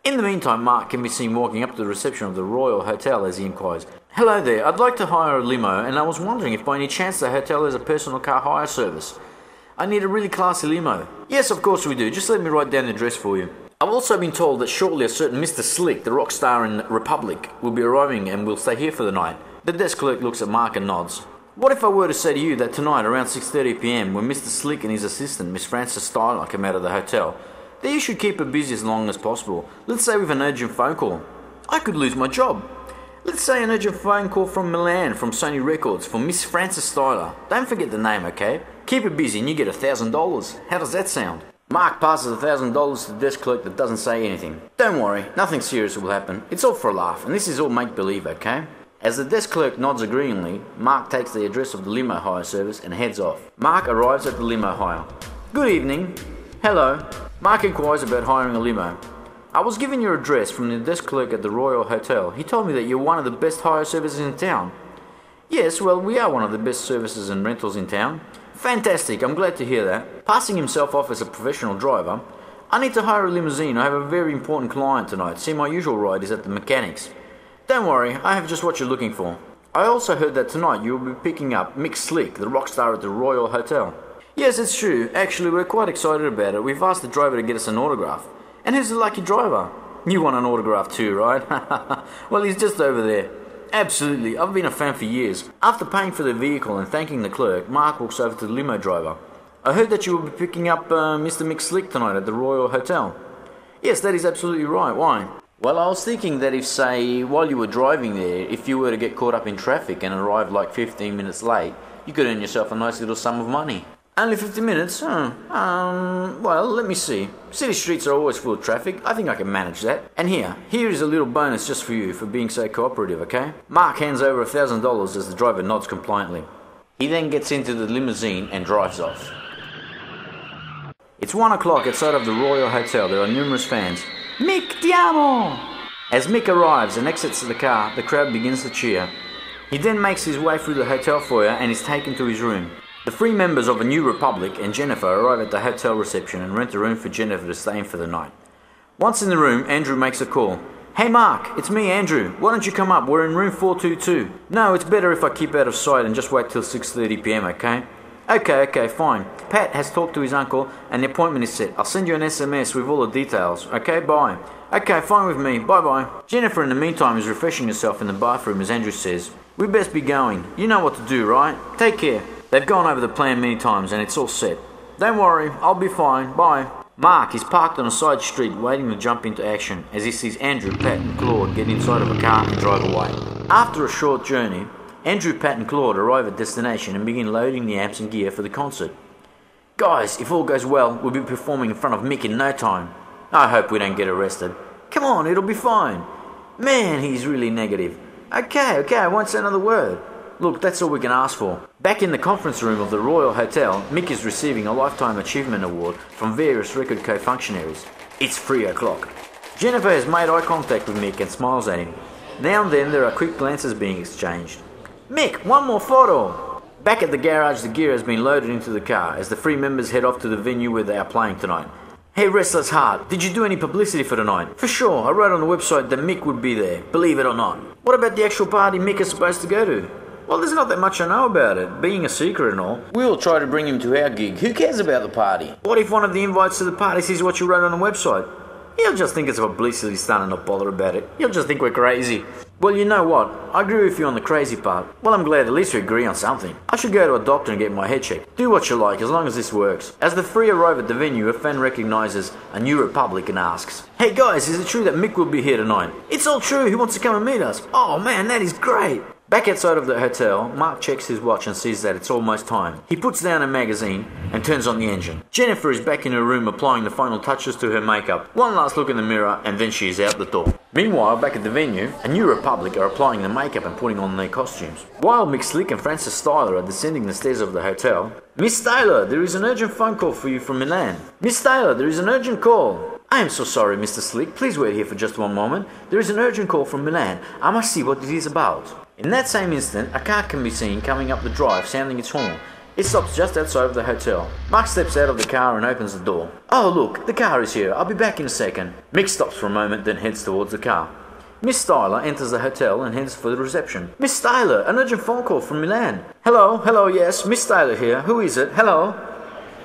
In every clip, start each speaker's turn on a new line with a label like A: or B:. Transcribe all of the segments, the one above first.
A: In the meantime, Mark can be seen walking up to the reception of the Royal Hotel as he inquires, "Hello there, I'd like to hire a limo and I was wondering if by any chance the hotel has a personal car hire service. I need a really classy limo." "Yes, of course we do, just let me write down the address for you." "I've also been told that shortly a certain Mr. Slick, the rock star in Republic, will be arriving and will stay here for the night." The desk clerk looks at Mark and nods. "What if I were to say to you that tonight around 6:30 p.m. when Mr. Slick and his assistant, Miss Frances Styler, come out of the hotel, that you should keep her busy as long as possible, let's say with an urgent phone call?" "I could lose my job." "Let's say an urgent phone call from Milan, from Sony Records, for Miss Frances Styler. Don't forget the name, okay? Keep her busy and you get $1,000. How does that sound?" Mark passes $1,000 to the desk clerk that doesn't say anything. "Don't worry, nothing serious will happen. It's all for a laugh, and this is all make-believe, okay?" As the desk clerk nods agreeingly, Mark takes the address of the limo hire service and heads off. Mark arrives at the limo hire. "Good evening." "Hello." Mark inquires about hiring a limo. "I was given your address from the desk clerk at the Royal Hotel. He told me that you're one of the best hire services in town." "Yes, well, we are one of the best services and rentals in town." "Fantastic, I'm glad to hear that." Passing himself off as a professional driver, "I need to hire a limousine. I have a very important client tonight. See, my usual ride is at the mechanics." "Don't worry, I have just what you're looking for. I also heard that tonight you will be picking up Mick Slick, the rock star at the Royal Hotel." "Yes, it's true. Actually, we're quite excited about it. We've asked the driver to get us an autograph." "And who's the lucky driver?" "You want an autograph too, right?" "Well, he's just over there." "Absolutely, I've been a fan for years." After paying for the vehicle and thanking the clerk, Mark walks over to the limo driver. "I heard that you will be picking up Mr. Mick Slick tonight at the Royal Hotel." "Yes, that is absolutely right. Why?" "Well, I was thinking that if, say, while you were driving there, if you were to get caught up in traffic and arrive like 15 minutes late, you could earn yourself a nice little sum of money." "Only 50 minutes? Well, let me see. City streets are always full of traffic. I think I can manage that. And here is a little bonus just for you for being so cooperative, okay?" Mark hands over $1,000 as the driver nods compliantly. He then gets into the limousine and drives off. It's 1 o'clock outside of the Royal Hotel. There are numerous fans. "Mick, ti amo!" As Mick arrives and exits the car, the crowd begins to cheer. He then makes his way through the hotel foyer and is taken to his room. The 3 members of a New Republic and Jennifer arrive at the hotel reception and rent a room for Jennifer to stay in for the night. Once in the room, Andrew makes a call. "Hey Mark, it's me, Andrew. Why don't you come up? We're in room 422. "No, it's better if I keep out of sight and just wait till 6:30 p.m, okay? Okay, fine. Pat has talked to his uncle and the appointment is set. I'll send you an SMS with all the details. Okay, bye." "Okay, fine with me. Bye-bye." Jennifer, in the meantime, is refreshing herself in the bathroom as Andrew says, "We best be going. You know what to do, right? Take care." They've gone over the plan many times and it's all set. "Don't worry, I'll be fine. Bye." Mark is parked on a side street waiting to jump into action as he sees Andrew, Pat and Claude get inside of a car and drive away. After a short journey, Andrew, Pat and Claude arrive at destination and begin loading the amps and gear for the concert. "Guys, if all goes well, we'll be performing in front of Mick in no time. I hope we don't get arrested." "Come on, it'll be fine." "Man, he's really negative." Okay, I won't say another word." Look, that's all we can ask for. Back in the conference room of the Royal Hotel, Mick is receiving a Lifetime Achievement Award from various record co-functionaries. It's 3 o'clock. Jennifer has made eye contact with Mick and smiles at him. Now and then there are quick glances being exchanged. "Mick, one more photo!" Back at the garage, the gear has been loaded into the car as the 3 members head off to the venue where they are playing tonight. "Hey Restless Heart, did you do any publicity for tonight?" "For sure, I wrote on the website that Mick would be there, believe it or not." "What about the actual party Mick is supposed to go to?" "Well, there's not that much I know about it, being a secret and all. We'll try to bring him to our gig. Who cares about the party?" "What if one of the invites to the party sees what you wrote on the website?" "He'll just think it's a publicity stunt and not bother about it. He'll just think we're crazy." "Well, you know what? I agree with you on the crazy part." "Well, I'm glad at least we agree on something. I should go to a doctor and get my head checked." "Do what you like, as long as this works." As the 3 arrive at the venue, a fan recognizes a New Republic and asks, "Hey guys, is it true that Mick will be here tonight?" "It's all true. He wants to come and meet us." "Oh man, that is great." Back outside of the hotel, Mark checks his watch and sees that it's almost time. He puts down a magazine and turns on the engine. Jennifer is back in her room applying the final touches to her makeup. One last look in the mirror and then she is out the door. Meanwhile, back at the venue, a New Republic are applying the makeup and putting on their costumes. While Mick Slick and Frances Styler are descending the stairs of the hotel, "Miss Styler, there is an urgent phone call for you from Milan." "Miss Styler, there is an urgent call." "I am so sorry, Mr. Slick. Please wait here for just one moment. There is an urgent call from Milan. I must see what it is about." In that same instant, a car can be seen coming up the drive sounding its horn, It stops just outside of the hotel. Mark steps out of the car and opens the door. Oh look, the car is here. I'll be back in a second. Mick stops for a moment, then heads towards the car. Miss Styler enters the hotel and heads for the reception. Miss Styler, an urgent phone call from Milan. Hello, yes, Miss Styler here. Who is it? Hello?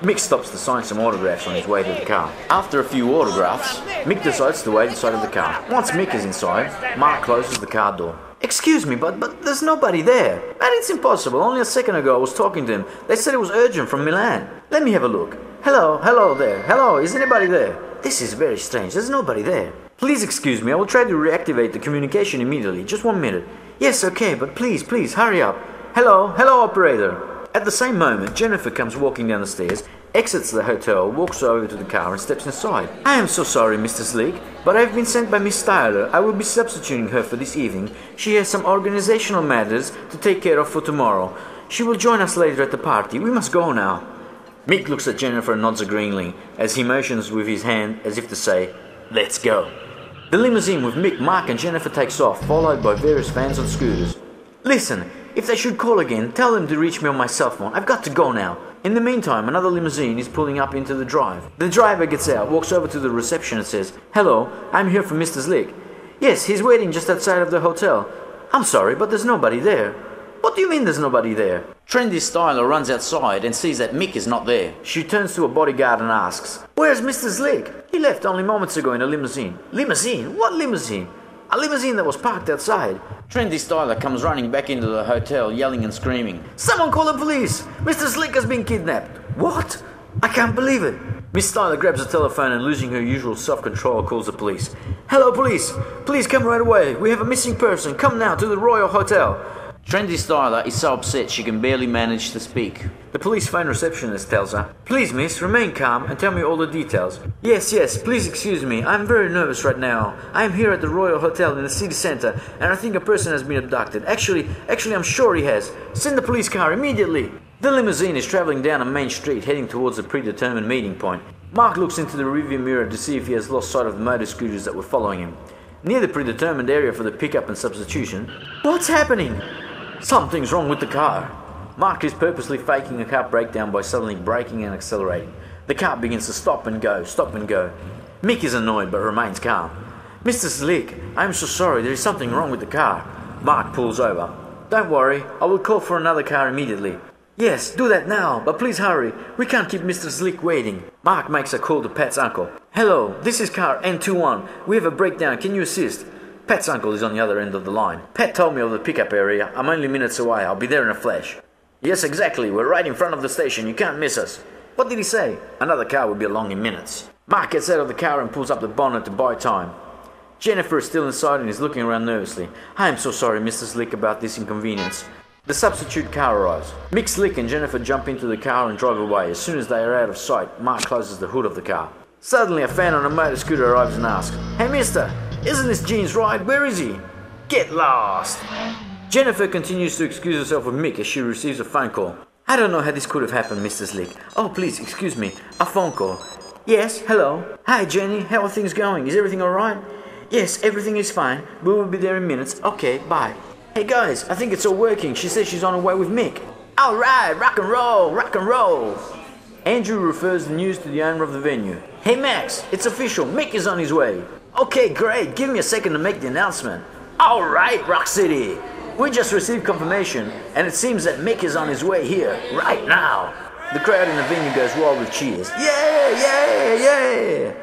A: Mick stops to sign some autographs on his way to the car. After a few autographs, Mick decides to wait inside of the car. Once Mick is inside, Mark closes the car door. Excuse me, but there's nobody there. Man, it's impossible. Only a second ago I was talking to him. They said it was urgent from Milan. Let me have a look. Hello there. Hello, is anybody there? This is very strange. There's nobody there. Please excuse me. I will try to reactivate the communication immediately. Just 1 minute. Yes, okay, but please, hurry up. Hello, operator. At the same moment, Jennifer comes walking down the stairs, exits the hotel, walks over to the car and steps inside. I am so sorry, Mr. Slick, but I have been sent by Miss Styler. I will be substituting her for this evening. She has some organizational matters to take care of for tomorrow. She will join us later at the party. We must go now. Mick looks at Jennifer and nods agreeingly, as he motions with his hand as if to say, let's go. The limousine with Mick, Mark and Jennifer takes off, followed by various vans on scooters. Listen, if they should call again, tell them to reach me on my cell phone. I've got to go now. In the meantime, another limousine is pulling up into the drive. The driver gets out, walks over to the reception and says, Hello, I'm here for Mr. Slick. Yes, he's waiting just outside of the hotel. I'm sorry, but there's nobody there. What do you mean there's nobody there? Trendy Styler runs outside and sees that Mick is not there. She turns to a bodyguard and asks, Where's Mr. Slick? He left only moments ago in a limousine. Limousine? What limousine? A limousine that was parked outside. Trendy Styler comes running back into the hotel, yelling and screaming. Someone call the police! Mr. Slick has been kidnapped! What? I can't believe it! Miss Styler grabs a telephone and, losing her usual self-control, calls the police. Hello, police! Please come right away! We have a missing person! Come now to the Royal Hotel! Trendy Styler is so upset she can barely manage to speak. The police phone receptionist tells her, Please, miss, remain calm and tell me all the details. Yes, please excuse me. I'm very nervous right now. I am here at the Royal Hotel in the city center, and I think a person has been abducted. Actually, I'm sure he has. Send the police car immediately. The limousine is traveling down a main street, heading towards a predetermined meeting point. Mark looks into the rearview mirror to see if he has lost sight of the motor scooters that were following him. Near the predetermined area for the pickup and substitution, What's happening? Something's wrong with the car. Mark is purposely faking a car breakdown by suddenly braking and accelerating. The car begins to stop and go. Mick is annoyed but remains calm. Mr. Slick, I am so sorry, there is something wrong with the car. Mark pulls over. Don't worry, I will call for another car immediately. Yes, do that now, but please hurry. We can't keep Mr. Slick waiting. Mark makes a call to Pat's uncle. Hello, this is car N21. We have a breakdown, can you assist? Pat's uncle is on the other end of the line. Pat told me of the pickup area. I'm only minutes away. I'll be there in a flash. Yes, exactly. We're right in front of the station. You can't miss us. What did he say? Another car will be along in minutes. Mark gets out of the car and pulls up the bonnet to buy time. Jennifer is still inside and is looking around nervously. I am so sorry, Mr. Slick, about this inconvenience. The substitute car arrives. Mick, Slick and Jennifer jump into the car and drive away. As soon as they are out of sight, Mark closes the hood of the car. Suddenly, a fan on a motor scooter arrives and asks, Hey, mister! Isn't this Gene's ride? Where is he? Get lost! Jennifer continues to excuse herself with Mick as she receives a phone call. I don't know how this could have happened, Mr. Slick. Oh, please, excuse me. A phone call. Yes, hello. Hi, Jenny. How are things going? Is everything alright? Yes, everything is fine. We will be there in minutes. Okay, bye. Hey, guys, I think it's all working. She says she's on her way with Mick. Alright, rock and roll. Andrew refers the news to the owner of the venue. Hey, Max, it's official. Mick is on his way. Okay, great. Give me a second to make the announcement. Alright, Rock City. We just received confirmation, and it seems that Mick is on his way here, right now. The crowd in the venue goes wild with cheers. Yeah!